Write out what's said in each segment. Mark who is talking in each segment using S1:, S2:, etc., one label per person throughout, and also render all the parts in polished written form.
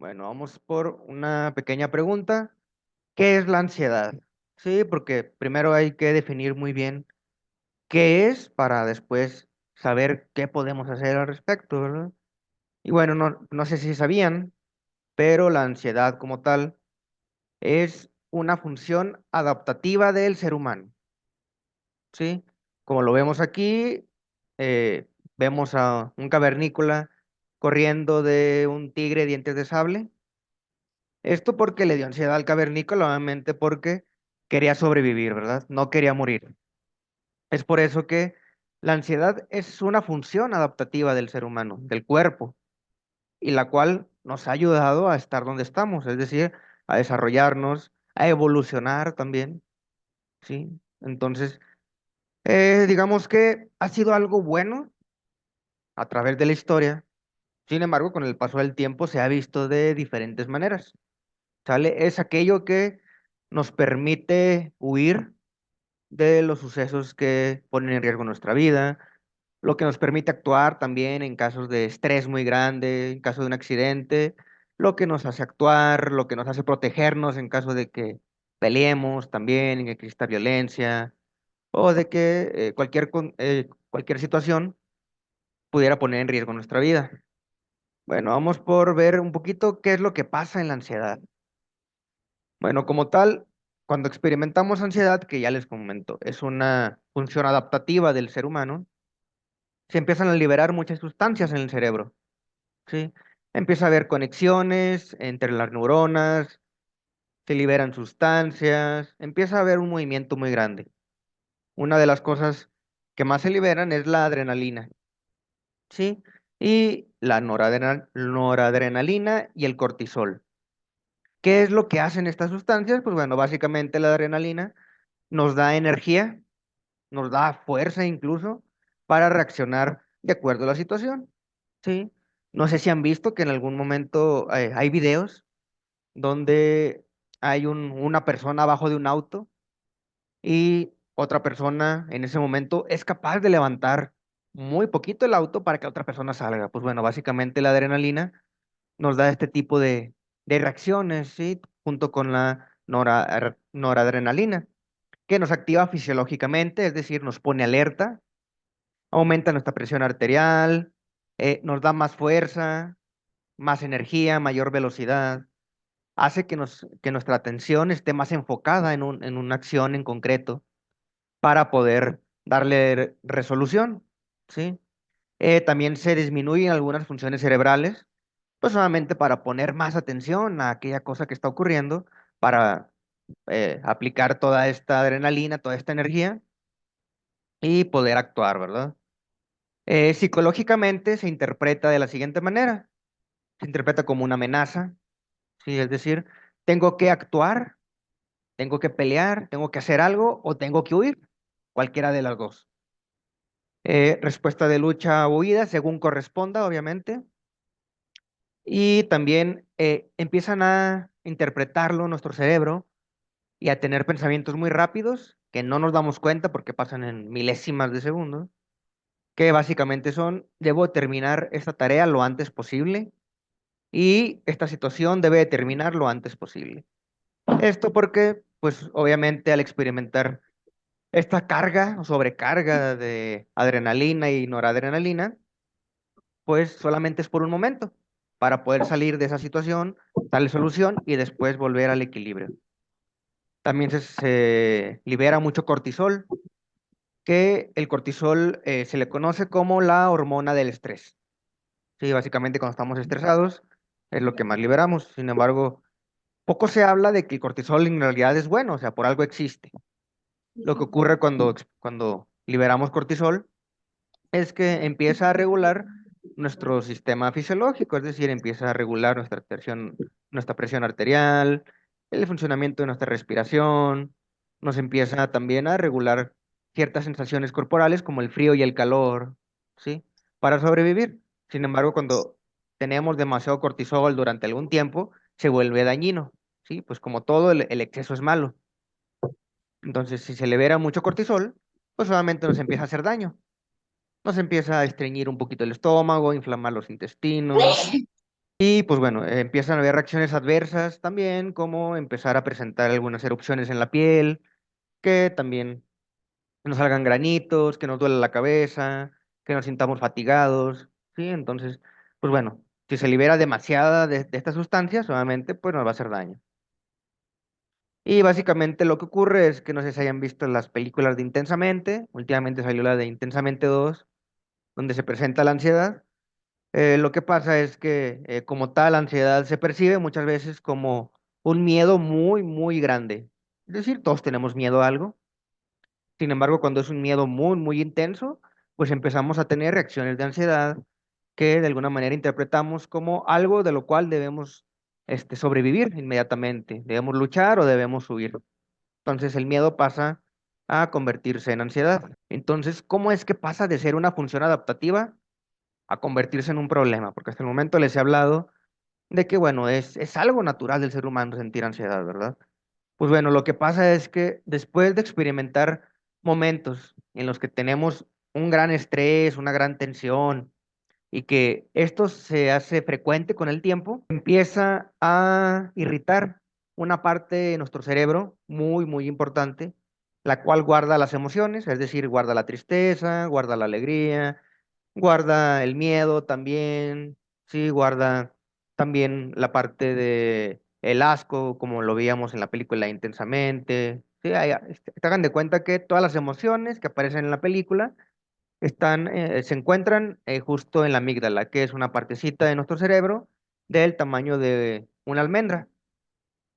S1: Bueno, vamos por una pequeña pregunta. ¿Qué es la ansiedad? Sí, porque primero hay que definir muy bien qué es para después saber qué podemos hacer al respecto, ¿verdad? Y bueno, no sé si sabían, pero la ansiedad como tal es una función adaptativa del ser humano, ¿sí? Como lo vemos aquí, vemos a un cavernícola corriendo de un tigre de dientes de sable. Esto porque le dio ansiedad al cavernícola, obviamente porque quería sobrevivir, ¿verdad? No quería morir. Es por eso que la ansiedad es una función adaptativa del ser humano, del cuerpo, y la cual nos ha ayudado a estar donde estamos, es decir, a desarrollarnos, a evolucionar también, ¿sí? Entonces, digamos que ha sido algo bueno a través de la historia. Sin embargo, con el paso del tiempo se ha visto de diferentes maneras. ¿Sale? Es aquello que nos permite huir de los sucesos que ponen en riesgo nuestra vida, lo que nos permite actuar también en casos de estrés muy grande, en caso de un accidente, lo que nos hace actuar, lo que nos hace protegernos en caso de que peleemos también, en que exista violencia, o de que cualquier situación pudiera poner en riesgo nuestra vida. Bueno, vamos por ver un poquito qué es lo que pasa en la ansiedad. Bueno, como tal, cuando experimentamos ansiedad, que ya les comento, es una función adaptativa del ser humano, se empiezan a liberar muchas sustancias en el cerebro, ¿sí? Empieza a haber conexiones entre las neuronas, se liberan sustancias, empieza a haber un movimiento muy grande. Una de las cosas que más se liberan es la adrenalina, ¿sí? Y la noradrenalina y el cortisol. ¿Qué es lo que hacen estas sustancias? Pues bueno, básicamente la adrenalina nos da energía, nos da fuerza incluso para reaccionar de acuerdo a la situación, ¿sí? No sé si han visto que en algún momento hay videos donde hay una persona abajo de un auto y otra persona en ese momento es capaz de levantar muy poquito el auto para que otra persona salga. Pues bueno, básicamente la adrenalina nos da este tipo de reacciones, ¿sí? Junto con la noradrenalina, que nos activa fisiológicamente, es decir, nos pone alerta, aumenta nuestra presión arterial, nos da más fuerza, más energía, mayor velocidad, hace que nuestra atención esté más enfocada en una acción en concreto para poder darle resolución, ¿sí? También se disminuyen algunas funciones cerebrales, pues solamente para poner más atención a aquella cosa que está ocurriendo, para aplicar toda esta adrenalina, toda esta energía y poder actuar, ¿verdad? Psicológicamente se interpreta de la siguiente manera. Se interpreta como una amenaza, ¿sí? Es decir, tengo que actuar, tengo que pelear, tengo que hacer algo o tengo que huir, cualquiera de las dos. Respuesta de lucha o huida, según corresponda, obviamente. Y también empiezan a interpretarlo nuestro cerebro y a tener pensamientos muy rápidos que no nos damos cuenta porque pasan en milésimas de segundo, que básicamente son, debo terminar esta tarea lo antes posible y esta situación debe de terminar lo antes posible. Esto porque, pues obviamente al experimentar esta carga o sobrecarga de adrenalina y noradrenalina, pues solamente es por un momento para poder salir de esa situación, darle solución y después volver al equilibrio. También se libera mucho cortisol, que el cortisol se le conoce como la hormona del estrés. Sí, básicamente cuando estamos estresados es lo que más liberamos. Sin embargo, poco se habla de que el cortisol en realidad es bueno, o sea, por algo existe. Lo que ocurre cuando liberamos cortisol es que empieza a regular nuestro sistema fisiológico, es decir, empieza a regular nuestra presión arterial, el funcionamiento de nuestra respiración, nos empieza también a regular ciertas sensaciones corporales como el frío y el calor, ¿sí? Para sobrevivir. Sin embargo, cuando tenemos demasiado cortisol durante algún tiempo, se vuelve dañino, ¿sí? Pues como todo, el exceso es malo. Entonces, si se libera mucho cortisol, pues solamente nos empieza a hacer daño. Nos empieza a estreñir un poquito el estómago, inflamar los intestinos, Y pues bueno, empiezan a haber reacciones adversas también, como empezar a presentar algunas erupciones en la piel, que también nos salgan granitos, que nos duele la cabeza, que nos sintamos fatigados, ¿sí? Entonces, pues bueno, si se libera demasiada de estas sustancias, obviamente, pues nos va a hacer daño. Y básicamente lo que ocurre es que no sé si hayan visto las películas de Intensamente, últimamente salió la de Intensamente 2, donde se presenta la ansiedad. Lo que pasa es que como tal, la ansiedad se percibe muchas veces como un miedo muy, muy grande. Es decir, todos tenemos miedo a algo. Sin embargo, cuando es un miedo muy, muy intenso, pues empezamos a tener reacciones de ansiedad que de alguna manera interpretamos como algo de lo cual debemos sobrevivir inmediatamente. Debemos luchar o debemos huir. Entonces el miedo pasa a convertirse en ansiedad. Entonces, ¿cómo es que pasa de ser una función adaptativa a convertirse en un problema? Porque hasta el momento les he hablado de que, bueno, es algo natural del ser humano sentir ansiedad, ¿verdad? Pues bueno, lo que pasa es que después de experimentar momentos en los que tenemos un gran estrés, una gran tensión, y que esto se hace frecuente con el tiempo, empieza a irritar una parte de nuestro cerebro muy, muy importante, la cual guarda las emociones, es decir, guarda la tristeza, guarda la alegría, guarda el miedo también, sí, guarda también la parte de el asco, como lo veíamos en la película Intensamente. Sí, hagan de cuenta que todas las emociones que aparecen en la película se encuentran justo en la amígdala, que es una partecita de nuestro cerebro del tamaño de una almendra.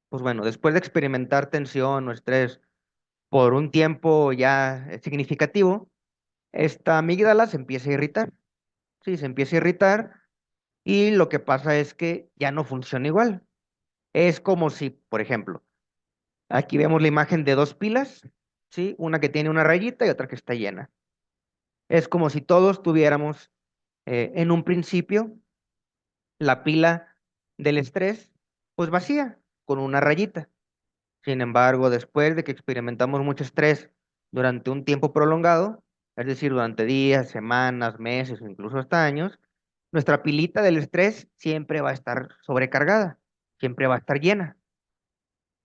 S1: Pues bueno, después de experimentar tensión o estrés por un tiempo ya significativo, esta amígdala se empieza a irritar. Sí, se empieza a irritar y lo que pasa es que ya no funciona igual. Es como si, por ejemplo, aquí vemos la imagen de dos pilas, ¿sí? Una que tiene una rayita y otra que está llena. Es como si todos tuviéramos en un principio la pila del estrés, pues vacía, con una rayita. Sin embargo, después de que experimentamos mucho estrés durante un tiempo prolongado, es decir, durante días, semanas, meses o incluso hasta años, nuestra pilita del estrés siempre va a estar sobrecargada, siempre va a estar llena,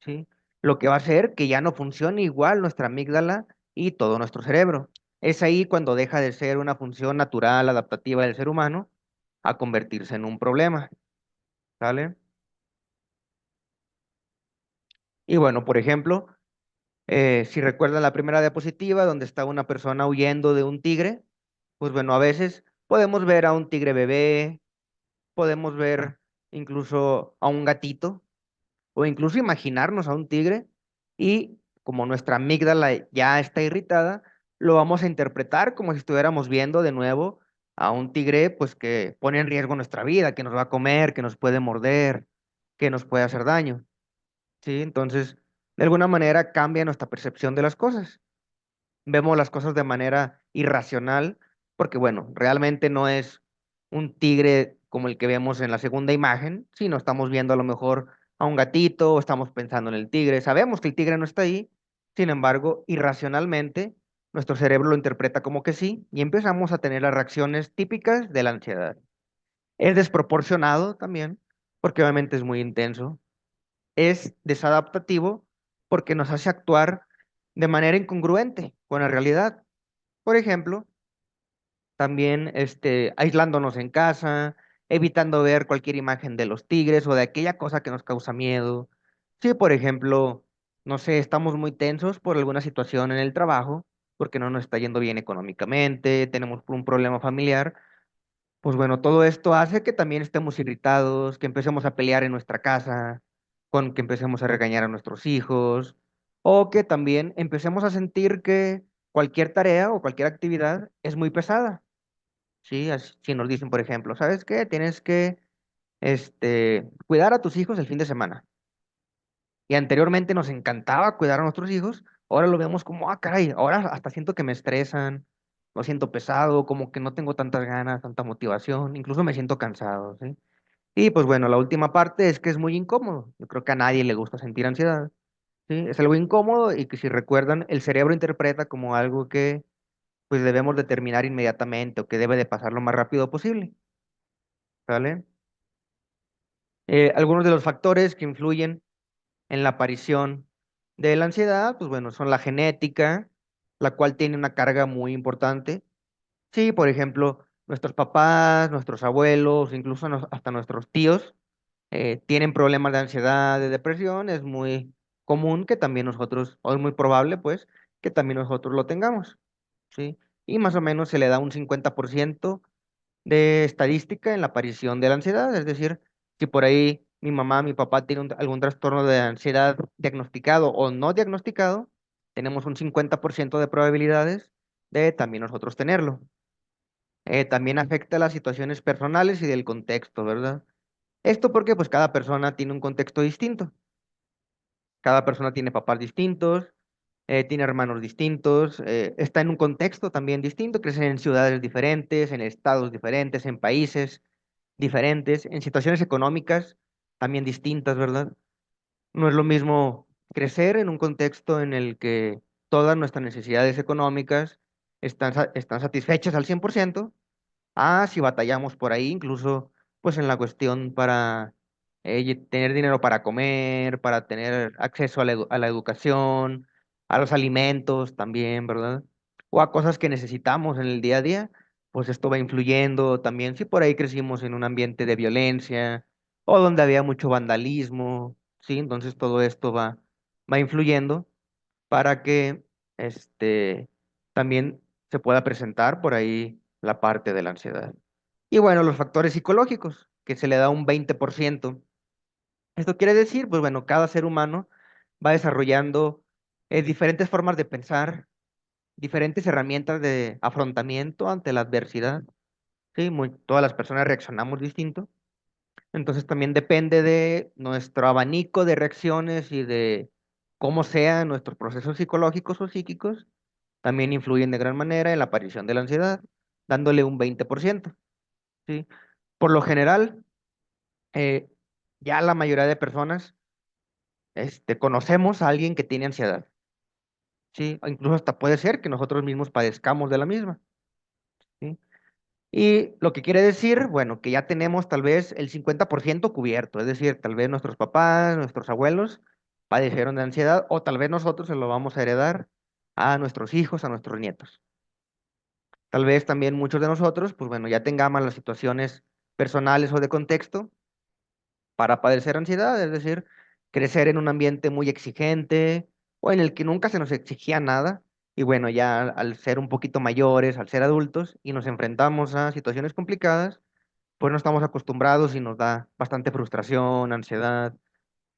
S1: ¿sí? Lo que va a hacer que ya no funcione igual nuestra amígdala y todo nuestro cerebro. Es ahí cuando deja de ser una función natural, adaptativa del ser humano, a convertirse en un problema, ¿sale? Y bueno, por ejemplo, si recuerdan la primera diapositiva donde está una persona huyendo de un tigre, pues bueno, a veces podemos ver a un tigre bebé, podemos ver incluso a un gatito o incluso imaginarnos a un tigre y como nuestra amígdala ya está irritada, lo vamos a interpretar como si estuviéramos viendo de nuevo a un tigre pues que pone en riesgo nuestra vida, que nos va a comer, que nos puede morder, que nos puede hacer daño. ¿Sí? Entonces, de alguna manera cambia nuestra percepción de las cosas. Vemos las cosas de manera irracional, porque bueno, realmente no es un tigre como el que vemos en la segunda imagen, sino estamos viendo a lo mejor a un gatito o estamos pensando en el tigre. Sabemos que el tigre no está ahí, sin embargo, irracionalmente, nuestro cerebro lo interpreta como que sí y empezamos a tener las reacciones típicas de la ansiedad. Es desproporcionado también, porque obviamente es muy intenso, es desadaptativo porque nos hace actuar de manera incongruente con la realidad. Por ejemplo, también aislándonos en casa, evitando ver cualquier imagen de los tigres o de aquella cosa que nos causa miedo. Si, por ejemplo, no sé, estamos muy tensos por alguna situación en el trabajo, porque no nos está yendo bien económicamente, tenemos un problema familiar, pues bueno, todo esto hace que también estemos irritados, que empecemos a pelear en nuestra casa, con que empecemos a regañar a nuestros hijos, o que también empecemos a sentir que cualquier tarea o cualquier actividad es muy pesada. Sí, si nos dicen, por ejemplo, ¿sabes qué? Tienes que cuidar a tus hijos el fin de semana. Y anteriormente nos encantaba cuidar a nuestros hijos, ahora lo vemos como, ah, caray, ahora hasta siento que me estresan, lo siento pesado, como que no tengo tantas ganas, tanta motivación, incluso me siento cansado, ¿sí? Y pues bueno, la última parte es que es muy incómodo. Yo creo que a nadie le gusta sentir ansiedad, ¿sí? Es algo incómodo y que si recuerdan, el cerebro interpreta como algo que pues debemos determinar inmediatamente o que debe de pasar lo más rápido posible, ¿vale? Algunos de los factores que influyen en la aparición de la ansiedad, pues bueno, son la genética, la cual tiene una carga muy importante. Sí, por ejemplo, nuestros papás, nuestros abuelos, incluso hasta nuestros tíos tienen problemas de ansiedad, de depresión. Es muy común que también nosotros, o es muy probable, pues, que también nosotros lo tengamos, ¿sí? Y más o menos se le da un 50% de estadística en la aparición de la ansiedad. Es decir, si por ahí mi mamá, mi papá tiene algún trastorno de ansiedad diagnosticado o no diagnosticado, tenemos un 50% de probabilidades de también nosotros tenerlo. También afecta las situaciones personales y del contexto, ¿verdad? Esto porque pues cada persona tiene un contexto distinto. Cada persona tiene papás distintos, tiene hermanos distintos, está en un contexto también distinto, crecen en ciudades diferentes, en estados diferentes, en países diferentes, en situaciones económicas también distintas, ¿verdad? No es lo mismo crecer en un contexto en el que todas nuestras necesidades económicas están satisfechas al 100%. Si batallamos por ahí, incluso pues en la cuestión para tener dinero para comer, para tener acceso a a la educación, a los alimentos también, ¿verdad? O a cosas que necesitamos en el día a día, pues esto va influyendo también. Si por ahí crecimos en un ambiente de violencia o donde había mucho vandalismo, ¿sí? Entonces todo esto va influyendo para que también se pueda presentar por ahí la parte de la ansiedad. Y bueno, los factores psicológicos, que se le da un 20%. Esto quiere decir, pues bueno, cada ser humano va desarrollando diferentes formas de pensar, diferentes herramientas de afrontamiento ante la adversidad. Sí, todas las personas reaccionamos distinto. Entonces también depende de nuestro abanico de reacciones y de cómo sean nuestros procesos psicológicos o psíquicos, también influyen de gran manera en la aparición de la ansiedad, dándole un 20%, ¿sí? Por lo general, eh, ya la mayoría de personas conocemos a alguien que tiene ansiedad, ¿sí? O incluso hasta puede ser que nosotros mismos padezcamos de la misma, ¿sí? Y lo que quiere decir, bueno, que ya tenemos tal vez el 50% cubierto, es decir, tal vez nuestros papás, nuestros abuelos padecieron de ansiedad o tal vez nosotros se lo vamos a heredar a nuestros hijos, a nuestros nietos. Tal vez también muchos de nosotros, pues bueno, ya tengamos las situaciones personales o de contexto para padecer ansiedad, es decir, crecer en un ambiente muy exigente o en el que nunca se nos exigía nada. Y bueno, ya al ser un poquito mayores, al ser adultos y nos enfrentamos a situaciones complicadas, pues no estamos acostumbrados y nos da bastante frustración, ansiedad.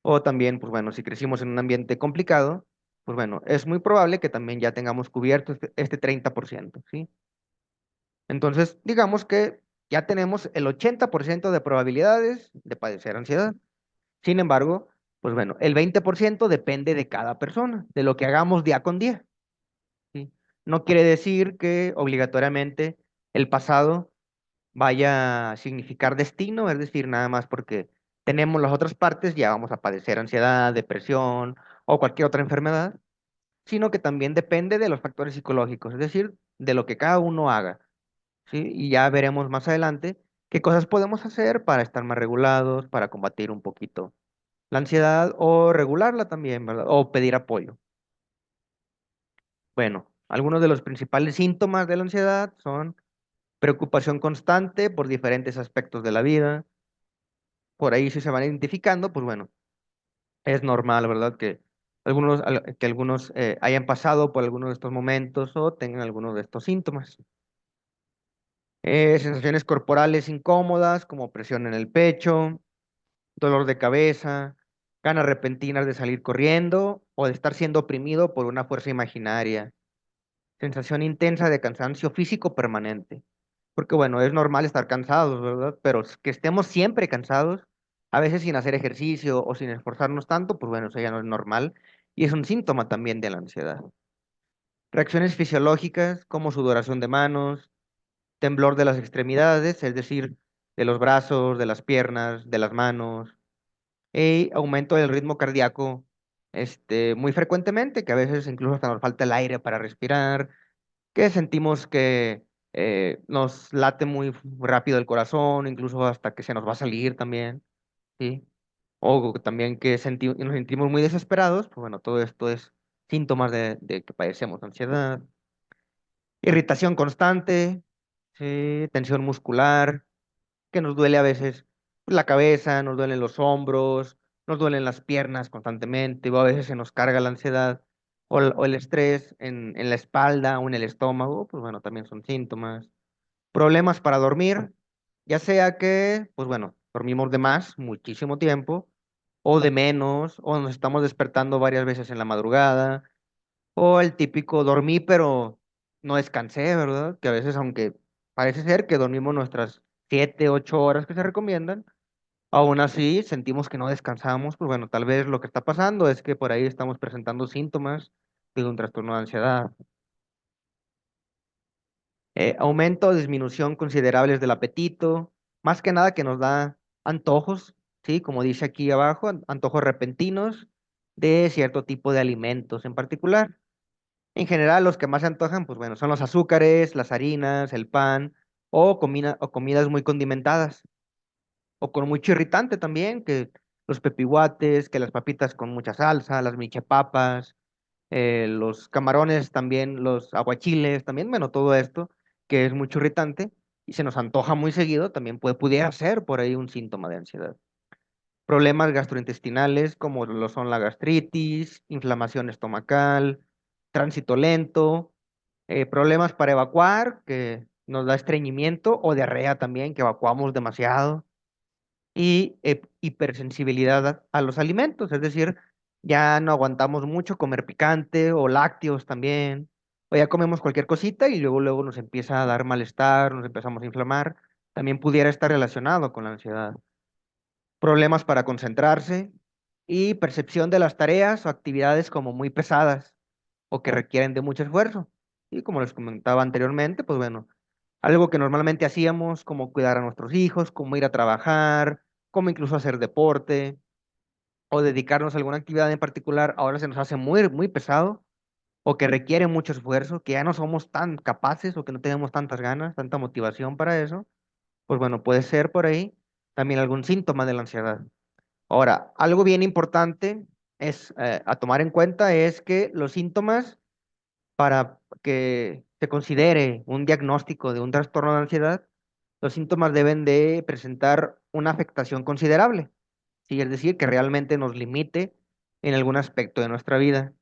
S1: O también, pues bueno, si crecimos en un ambiente complicado, pues bueno, es muy probable que también ya tengamos cubierto este 30%, ¿sí? Entonces, digamos que ya tenemos el 80% de probabilidades de padecer ansiedad. Sin embargo, pues bueno, el 20% depende de cada persona, de lo que hagamos día con día, ¿sí? No quiere decir que obligatoriamente el pasado vaya a significar destino, es decir, nada más porque tenemos las otras partes, ya vamos a padecer ansiedad, depresión o cualquier otra enfermedad, sino que también depende de los factores psicológicos, es decir, de lo que cada uno haga. ¿Sí? Y ya veremos más adelante qué cosas podemos hacer para estar más regulados, para combatir un poquito la ansiedad o regularla también, ¿verdad? O pedir apoyo. Bueno, algunos de los principales síntomas de la ansiedad son preocupación constante por diferentes aspectos de la vida. Por ahí si se van identificando, pues bueno, es normal, ¿verdad? Que algunos hayan pasado por algunos de estos momentos o tengan algunos de estos síntomas. Sensaciones corporales incómodas como presión en el pecho, dolor de cabeza, ganas repentinas de salir corriendo o de estar siendo oprimido por una fuerza imaginaria, sensación intensa de cansancio físico permanente. Porque bueno, es normal estar cansados, ¿verdad? Pero que estemos siempre cansados, a veces sin hacer ejercicio o sin esforzarnos tanto, pues bueno, eso ya no es normal y es un síntoma también de la ansiedad. Reacciones fisiológicas como sudoración de manos, temblor de las extremidades, es decir, de los brazos, de las piernas, de las manos, y aumento del ritmo cardíaco muy frecuentemente, que a veces incluso hasta nos falta el aire para respirar, que sentimos que nos late muy rápido el corazón, incluso hasta que se nos va a salir también. ¿sí? O también que nos sentimos muy desesperados, pues bueno, todo esto es síntomas de que padecemos ansiedad. Irritación constante, ¿sí? Tensión muscular, que nos duele a veces la cabeza, nos duelen los hombros, nos duelen las piernas constantemente, o a veces se nos carga la ansiedad o el estrés en la espalda o en el estómago, pues bueno, también son síntomas. Problemas para dormir, ya sea que, pues bueno, dormimos de más, muchísimo tiempo, o de menos, o nos estamos despertando varias veces en la madrugada, o el típico dormí pero no descansé, ¿verdad? Que a veces, aunque parece ser que dormimos nuestras 7, 8 horas que se recomiendan, aún así sentimos que no descansamos, pues bueno, tal vez lo que está pasando es que por ahí estamos presentando síntomas de un trastorno de ansiedad. Aumento o disminución considerables del apetito, más que nada que nos da antojos, ¿sí? Como dice aquí abajo, antojos repentinos de cierto tipo de alimentos en particular. En general, los que más se antojan, pues bueno, son los azúcares, las harinas, el pan o comidas muy condimentadas o con mucho irritante también, que los pepihuates, que las papitas con mucha salsa, las michepapas, los camarones también, los aguachiles también, bueno, todo esto que es mucho irritante y se nos antoja muy seguido, también pudiera ser por ahí un síntoma de ansiedad. Problemas gastrointestinales como lo son la gastritis, inflamación estomacal, tránsito lento, problemas para evacuar, que nos da estreñimiento o diarrea también, que evacuamos demasiado y hipersensibilidad a los alimentos, es decir, ya no aguantamos mucho comer picante o lácteos también, o ya comemos cualquier cosita y luego nos empieza a dar malestar, nos empezamos a inflamar, también pudiera estar relacionado con la ansiedad. Problemas para concentrarse y percepción de las tareas o actividades como muy pesadas o que requieren de mucho esfuerzo. Y como les comentaba anteriormente, pues bueno, algo que normalmente hacíamos, como cuidar a nuestros hijos, como ir a trabajar, como incluso hacer deporte o dedicarnos a alguna actividad en particular, ahora se nos hace muy, muy pesado o que requiere mucho esfuerzo, que ya no somos tan capaces o que no tenemos tantas ganas, tanta motivación para eso, pues bueno, puede ser por ahí también algún síntoma de la ansiedad. Ahora, algo bien importante es a tomar en cuenta es que los síntomas para que se considere un diagnóstico de un trastorno de ansiedad, los síntomas deben de presentar una afectación considerable, ¿sí? Es decir, que realmente nos limite en algún aspecto de nuestra vida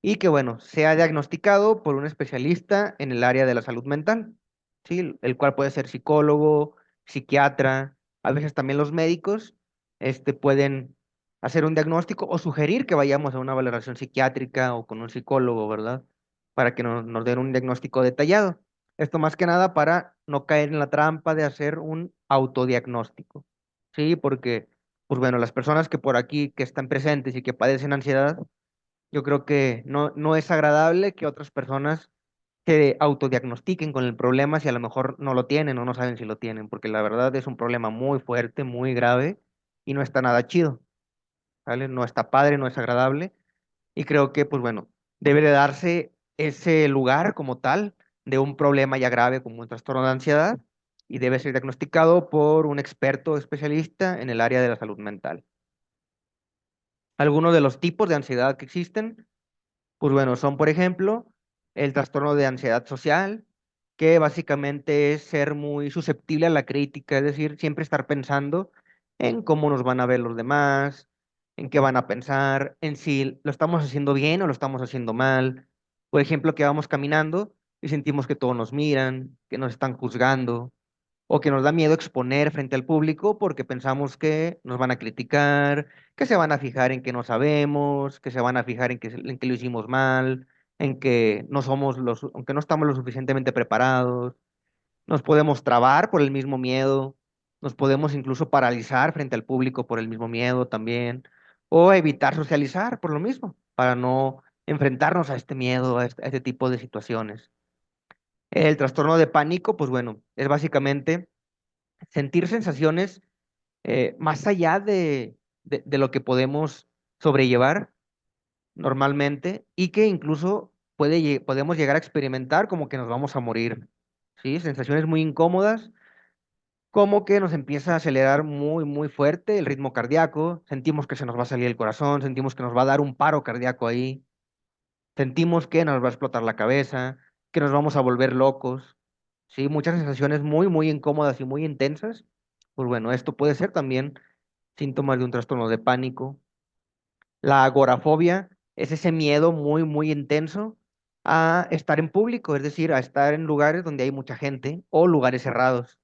S1: y que, bueno, sea diagnosticado por un especialista en el área de la salud mental, ¿sí? El cual puede ser psicólogo, psiquiatra, a veces también los médicos, pueden hacer un diagnóstico o sugerir que vayamos a una valoración psiquiátrica o con un psicólogo, ¿verdad? Para que nos den un diagnóstico detallado. Esto más que nada para no caer en la trampa de hacer un autodiagnóstico, ¿sí? Porque, pues bueno, las personas que por aquí, que están presentes y que padecen ansiedad, yo creo que no es agradable que otras personas se autodiagnostiquen con el problema si a lo mejor no lo tienen o no saben si lo tienen, porque la verdad es un problema muy fuerte, muy grave y no está nada chido, ¿vale? No está padre, no es agradable y creo que, pues bueno, debe de darse ese lugar como tal de un problema ya grave como un trastorno de ansiedad y debe ser diagnosticado por un experto especialista en el área de la salud mental. Algunos de los tipos de ansiedad que existen. Pues bueno, son por ejemplo el trastorno de ansiedad social, que básicamente es ser muy susceptible a la crítica, es decir, siempre estar pensando en cómo nos van a ver los demás, en qué van a pensar, en si lo estamos haciendo bien o lo estamos haciendo mal. Por ejemplo, que vamos caminando y sentimos que todos nos miran, que nos están juzgando o que nos da miedo exponer frente al público porque pensamos que nos van a criticar, que se van a fijar en que no sabemos, que se van a fijar en que lo hicimos mal, en que no somos aunque no estamos lo suficientemente preparados, nos podemos trabar por el mismo miedo, nos podemos incluso paralizar frente al público por el mismo miedo también, o evitar socializar por lo mismo, para no enfrentarnos a este miedo, a este tipo de situaciones. El trastorno de pánico, pues bueno, es básicamente sentir sensaciones más allá de lo que podemos sobrellevar normalmente y que incluso podemos llegar a experimentar como que nos vamos a morir, ¿sí? Sensaciones muy incómodas como que nos empieza a acelerar muy, muy fuerte el ritmo cardíaco, sentimos que se nos va a salir el corazón, sentimos que nos va a dar un paro cardíaco ahí, sentimos que nos va a explotar la cabeza, que nos vamos a volver locos, ¿sí? Muchas sensaciones muy, muy incómodas y muy intensas. Pues bueno, esto puede ser también síntomas de un trastorno de pánico. La agorafobia es ese miedo muy, muy intenso a estar en público, es decir, a estar en lugares donde hay mucha gente o lugares cerrados.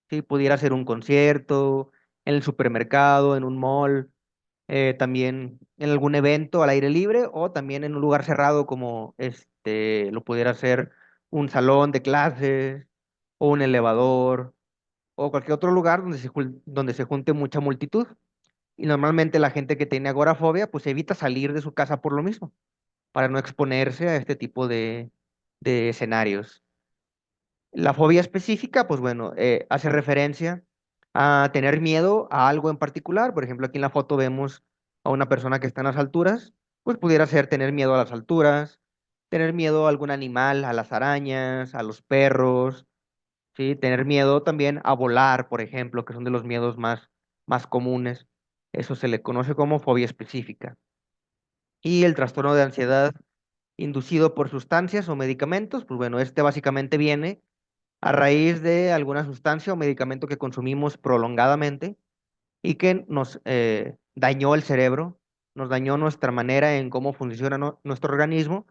S1: Sí, pudiera ser un concierto, en el supermercado, en un mall, también en algún evento al aire libre o también en un lugar cerrado como lo pudiera ser un salón de clases o un elevador o cualquier otro lugar donde donde se junte mucha multitud. Y normalmente la gente que tiene agorafobia pues evita salir de su casa por lo mismo, para no exponerse a este tipo de escenarios. La fobia específica, pues bueno, hace referencia a tener miedo a algo en particular. Por ejemplo, aquí en la foto vemos a una persona que está en las alturas, pues pudiera ser tener miedo a las alturas, tener miedo a algún animal, a las arañas, a los perros, ¿sí? Tener miedo también a volar, por ejemplo, que son de los miedos más comunes. Eso se le conoce como fobia específica. Y el trastorno de ansiedad inducido por sustancias o medicamentos, pues bueno, este básicamente viene a raíz de alguna sustancia o medicamento que consumimos prolongadamente y que nos dañó el cerebro, nos dañó nuestra manera en cómo funciona nuestro organismo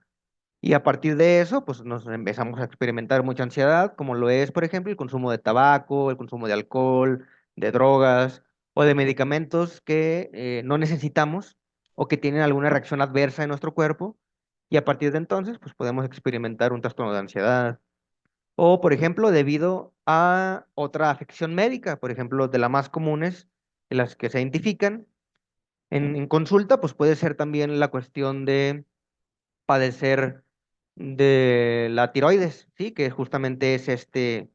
S1: y a partir de eso, pues nos empezamos a experimentar mucha ansiedad, como lo es, por ejemplo, el consumo de tabaco, el consumo de alcohol, de drogas o de medicamentos que no necesitamos o que tienen alguna reacción adversa en nuestro cuerpo y a partir de entonces, pues podemos experimentar un trastorno de ansiedad. O, por ejemplo, debido a otra afección médica, por ejemplo, de las más comunes, de las que se identifican en consulta, pues puede ser también la cuestión de padecer de la tiroides, ¿sí? Que justamente es se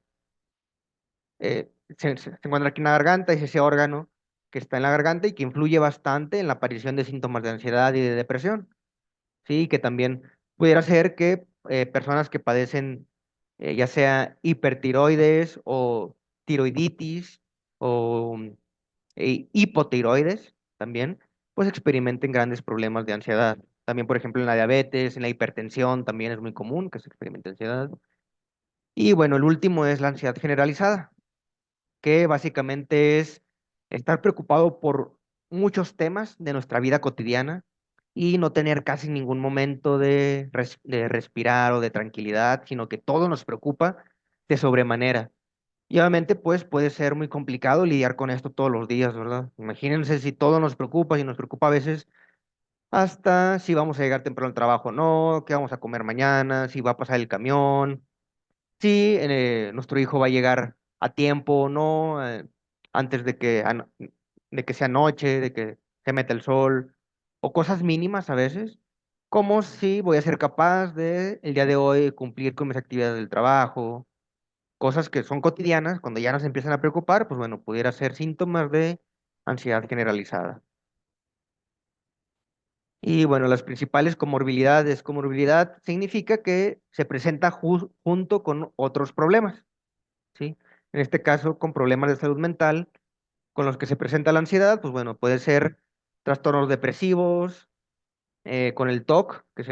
S1: encuentra aquí en la garganta, es ese órgano que está en la garganta y que influye bastante en la aparición de síntomas de ansiedad y de depresión. Sí, que también pudiera ser que personas que padecen ya sea hipertiroides o tiroiditis o hipotiroides también, pues experimenten grandes problemas de ansiedad. También, por ejemplo, en la diabetes, en la hipertensión, también es muy común que se experimente ansiedad. Y bueno, el último es la ansiedad generalizada, que básicamente es estar preocupado por muchos temas de nuestra vida cotidiana y no tener casi ningún momento de respirar o de tranquilidad, sino que todo nos preocupa de sobremanera. Y obviamente, pues puede ser muy complicado lidiar con esto todos los días, ¿verdad? Imagínense si todo nos preocupa y nos preocupa a veces hasta si vamos a llegar temprano al trabajo o no, qué vamos a comer mañana, si va a pasar el camión, si nuestro hijo va a llegar a tiempo o no, antes de que sea noche, de que se meta el sol, o cosas mínimas a veces, como si voy a ser capaz de el día de hoy cumplir con mis actividades del trabajo, cosas que son cotidianas, cuando ya nos empiezan a preocupar, pues bueno, pudiera ser síntomas de ansiedad generalizada. Y bueno, las principales comorbilidades. Comorbilidad significa que se presenta junto con otros problemas. ¿Sí? En este caso, con problemas de salud mental, con los que se presenta la ansiedad, pues bueno, puede ser trastornos depresivos, con el TOC, que es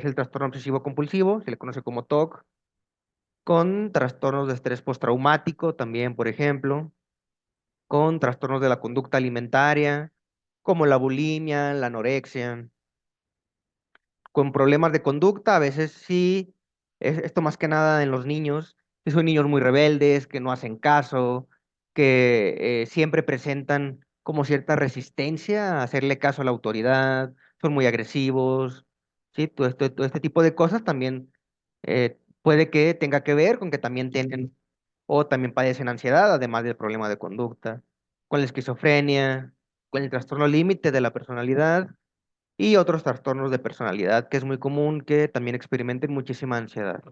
S1: el trastorno obsesivo compulsivo, se le conoce como TOC, con trastornos de estrés postraumático también, por ejemplo, con trastornos de la conducta alimentaria, como la bulimia, la anorexia, con problemas de conducta, a veces sí, esto más que nada en los niños, que son niños muy rebeldes, que no hacen caso, que siempre presentan como cierta resistencia a hacerle caso a la autoridad, son muy agresivos, ¿sí? Todo este tipo de cosas también puede que tenga que ver con que también tienen o también padecen ansiedad, además del problema de conducta, con la esquizofrenia, con el trastorno límite de la personalidad y otros trastornos de personalidad, que es muy común que también experimenten muchísima ansiedad.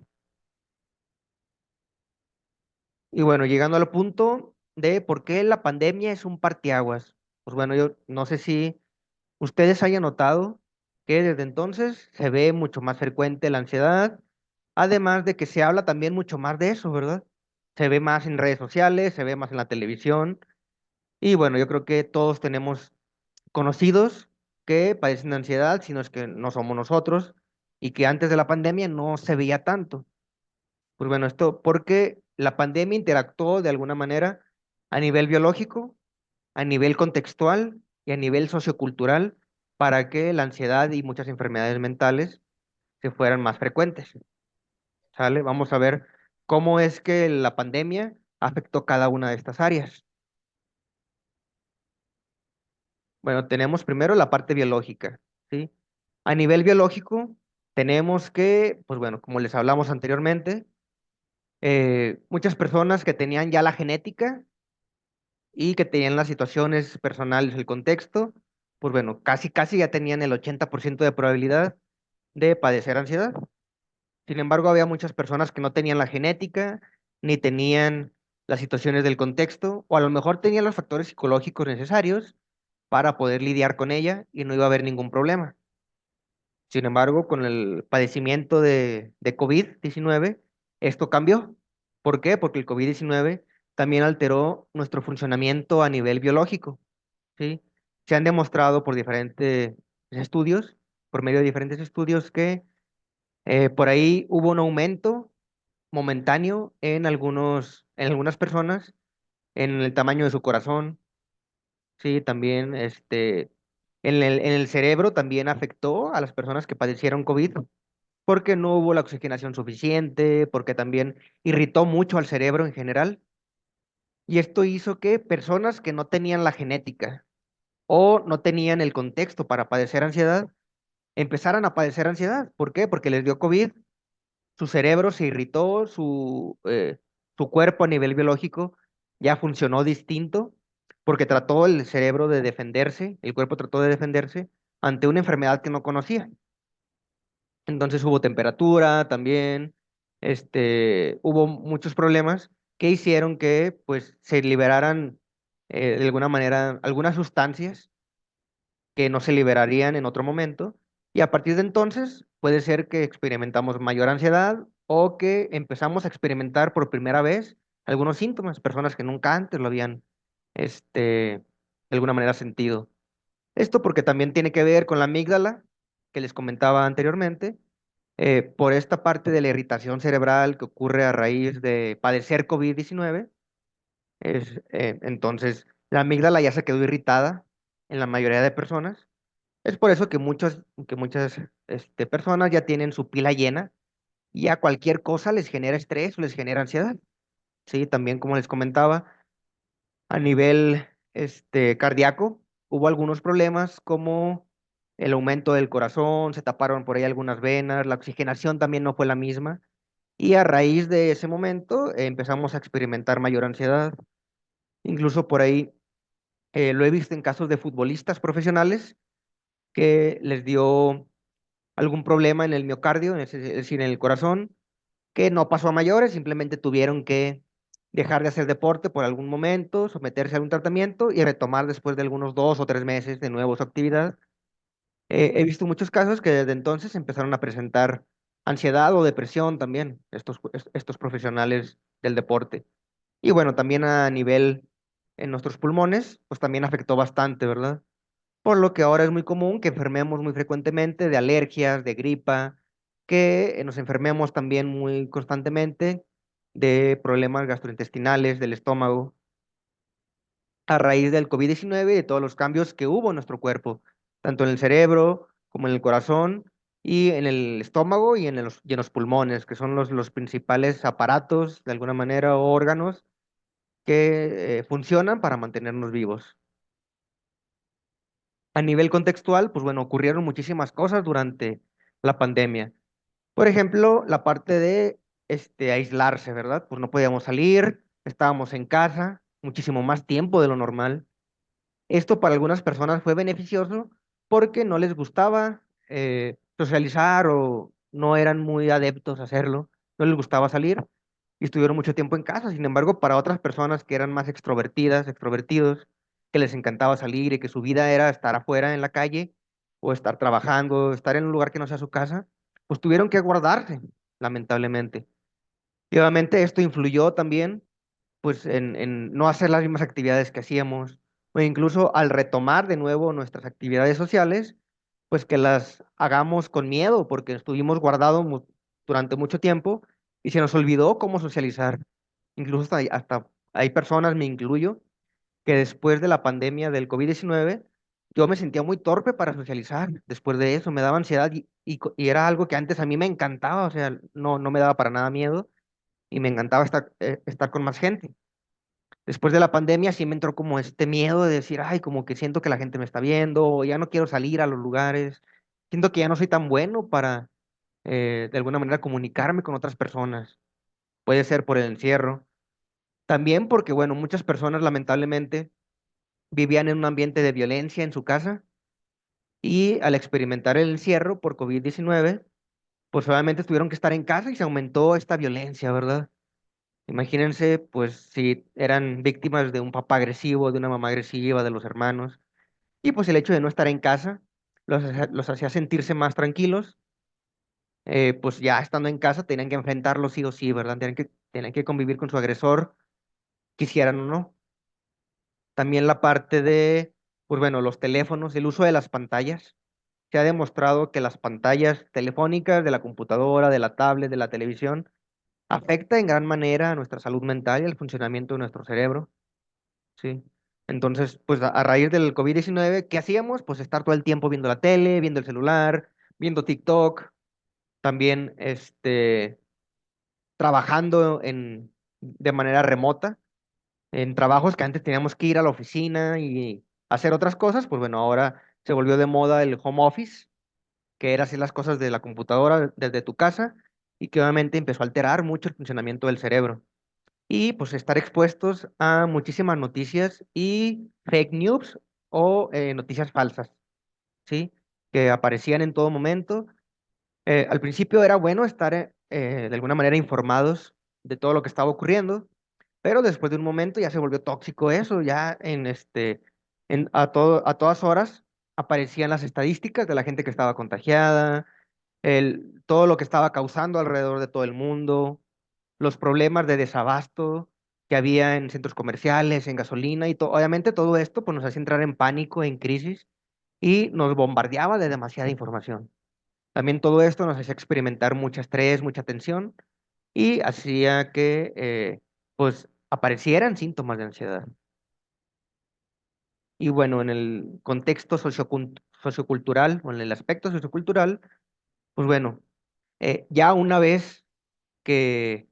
S1: Y bueno, llegando al punto de por qué la pandemia es un parteaguas. Pues bueno, yo no sé si ustedes hayan notado que desde entonces se ve mucho más frecuente la ansiedad, además de que se habla también mucho más de eso, ¿verdad? Se ve más en redes sociales, se ve más en la televisión. Y bueno, yo creo que todos tenemos conocidos que padecen de ansiedad, si no es que no somos nosotros, y que antes de la pandemia no se veía tanto. Pues bueno, esto porque la pandemia interactuó de alguna manera a nivel biológico, a nivel contextual y a nivel sociocultural para que la ansiedad y muchas enfermedades mentales se fueran más frecuentes. ¿Sale? Vamos a ver cómo es que la pandemia afectó cada una de estas áreas. Bueno, tenemos primero la parte biológica, ¿sí? A nivel biológico, tenemos que, pues bueno, como les hablamos anteriormente, muchas personas que tenían ya la genética y que tenían las situaciones personales, el contexto, pues bueno, casi, casi ya tenían el 80% de probabilidad de padecer ansiedad. Sin embargo, había muchas personas que no tenían la genética, ni tenían las situaciones del contexto, o a lo mejor tenían los factores psicológicos necesarios para poder lidiar con ella y no iba a haber ningún problema. Sin embargo, con el padecimiento de COVID-19, esto cambió. ¿Por qué? Porque el COVID-19 también alteró nuestro funcionamiento a nivel biológico, ¿sí? Se han demostrado por diferentes estudios, por medio de diferentes estudios, que por ahí hubo un aumento momentáneo en algunas personas, en el tamaño de su corazón, sí, también en el cerebro también afectó a las personas que padecieron COVID, porque no hubo la oxigenación suficiente, porque también irritó mucho al cerebro en general, y esto hizo que personas que no tenían la genética o no tenían el contexto para padecer ansiedad, empezaran a padecer ansiedad. ¿Por qué? Porque les dio COVID, su cerebro se irritó, su cuerpo a nivel biológico ya funcionó distinto, porque trató el cerebro de defenderse, el cuerpo trató de defenderse ante una enfermedad que no conocía. Entonces hubo temperatura también, hubo muchos problemas que hicieron que pues se liberaran de alguna manera algunas sustancias que no se liberarían en otro momento. Y a partir de entonces puede ser que experimentamos mayor ansiedad o que empezamos a experimentar por primera vez algunos síntomas, personas que nunca antes lo habían, de alguna manera sentido. Esto porque también tiene que ver con la amígdala, que les comentaba anteriormente, por esta parte de la irritación cerebral que ocurre a raíz de padecer COVID-19. Entonces, la amígdala ya se quedó irritada en la mayoría de personas. Es por eso que muchas personas ya tienen su pila llena y a cualquier cosa les genera estrés o les genera ansiedad. Sí, también como les comentaba, a nivel cardíaco hubo algunos problemas como el aumento del corazón, se taparon por ahí algunas venas, la oxigenación también no fue la misma y a raíz de ese momento empezamos a experimentar mayor ansiedad. Incluso por ahí lo he visto en casos de futbolistas profesionales que les dio algún problema en el miocardio, es decir, en el corazón, que no pasó a mayores, simplemente tuvieron que dejar de hacer deporte por algún momento, someterse a un tratamiento y retomar después de algunos 2 o 3 meses de nuevo su actividad. He visto muchos casos que desde entonces empezaron a presentar ansiedad o depresión también, estos profesionales del deporte. Y bueno, también a nivel en nuestros pulmones, pues también afectó bastante, ¿verdad? Por lo que ahora es muy común que enfermemos muy frecuentemente de alergias, de gripa, que nos enfermemos también muy constantemente de problemas gastrointestinales, del estómago, a raíz del COVID-19 y de todos los cambios que hubo en nuestro cuerpo, tanto en el cerebro como en el corazón y en el estómago y en los pulmones, que son los principales aparatos, de alguna manera, o órganos que funcionan para mantenernos vivos. A nivel contextual, pues bueno, ocurrieron muchísimas cosas durante la pandemia. Por ejemplo, la parte de aislarse, ¿verdad? Pues no podíamos salir, estábamos en casa muchísimo más tiempo de lo normal. Esto para algunas personas fue beneficioso porque no les gustaba socializar o no eran muy adeptos a hacerlo, no les gustaba salir y estuvieron mucho tiempo en casa. Sin embargo, para otras personas que eran más extrovertidas, extrovertidos, que les encantaba salir y que su vida era estar afuera en la calle o estar trabajando, estar en un lugar que no sea su casa, pues tuvieron que guardarse, lamentablemente. Y obviamente esto influyó también pues en no hacer las mismas actividades que hacíamos, o incluso al retomar de nuevo nuestras actividades sociales, pues que las hagamos con miedo, porque estuvimos guardados durante mucho tiempo y se nos olvidó cómo socializar. Incluso hasta hay personas, me incluyo, que después de la pandemia del COVID-19 yo me sentía muy torpe para socializar. Después de eso me daba ansiedad y era algo que antes a mí me encantaba, o sea, no me daba para nada miedo y me encantaba estar con más gente. Después de la pandemia sí me entró como este miedo de decir, ay, como que siento que la gente me está viendo, o ya no quiero salir a los lugares, siento que ya no soy tan bueno para de alguna manera comunicarme con otras personas. Puede ser por el encierro. También porque, bueno, muchas personas lamentablemente vivían en un ambiente de violencia en su casa y al experimentar el encierro por COVID-19, pues obviamente tuvieron que estar en casa y se aumentó esta violencia, ¿verdad? Imagínense, pues, si eran víctimas de un papá agresivo, de una mamá agresiva, de los hermanos, y pues el hecho de no estar en casa los hacía sentirse más tranquilos, pues ya estando en casa tenían que enfrentarlo sí o sí, ¿verdad? Tenían que convivir con su agresor, quisieran o no. También la parte de, pues bueno, los teléfonos, el uso de las pantallas. Se ha demostrado que las pantallas telefónicas, de la computadora, de la tablet, de la televisión, afecta en gran manera a nuestra salud mental y al funcionamiento de nuestro cerebro, ¿sí? Entonces, pues a raíz del COVID-19, ¿qué hacíamos? Pues estar todo el tiempo viendo la tele, viendo el celular, viendo TikTok, también trabajando de manera remota, en trabajos que antes teníamos que ir a la oficina y hacer otras cosas, pues bueno, ahora se volvió de moda el home office, que era hacer las cosas de la computadora desde tu casa y que obviamente empezó a alterar mucho el funcionamiento del cerebro. Y pues estar expuestos a muchísimas noticias y fake news o noticias falsas, ¿sí? Que aparecían en todo momento. Al principio era bueno estar de alguna manera informados de todo lo que estaba ocurriendo, pero después de un momento ya se volvió tóxico eso, ya a todas horas aparecían las estadísticas de la gente que estaba contagiada, todo lo que estaba causando alrededor de todo el mundo, los problemas de desabasto que había en centros comerciales, en gasolina y obviamente todo esto pues nos hacía entrar en pánico, en crisis y nos bombardeaba de demasiada información. También todo esto nos hacía experimentar mucho estrés, mucha tensión y hacía que pues aparecieran síntomas de ansiedad. Y bueno, en el contexto sociocultural o en el aspecto sociocultural, pues bueno, ya una vez que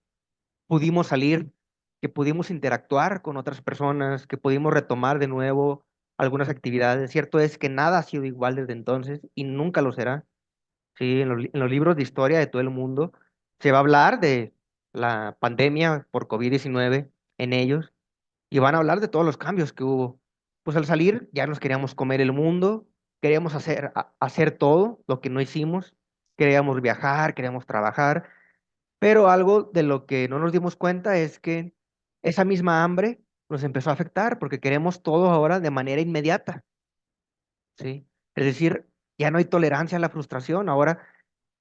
S1: pudimos salir, que pudimos interactuar con otras personas, que pudimos retomar de nuevo algunas actividades. Cierto es que nada ha sido igual desde entonces y nunca lo será. Sí, en los libros de historia de todo el mundo se va a hablar de la pandemia por COVID-19 en ellos y van a hablar de todos los cambios que hubo. Pues al salir ya nos queríamos comer el mundo, queríamos hacer todo lo que no hicimos, queríamos viajar, queríamos trabajar, pero algo de lo que no nos dimos cuenta es que esa misma hambre nos empezó a afectar porque queremos todo ahora de manera inmediata, ¿sí? Es decir, ya no hay tolerancia a la frustración. Ahora,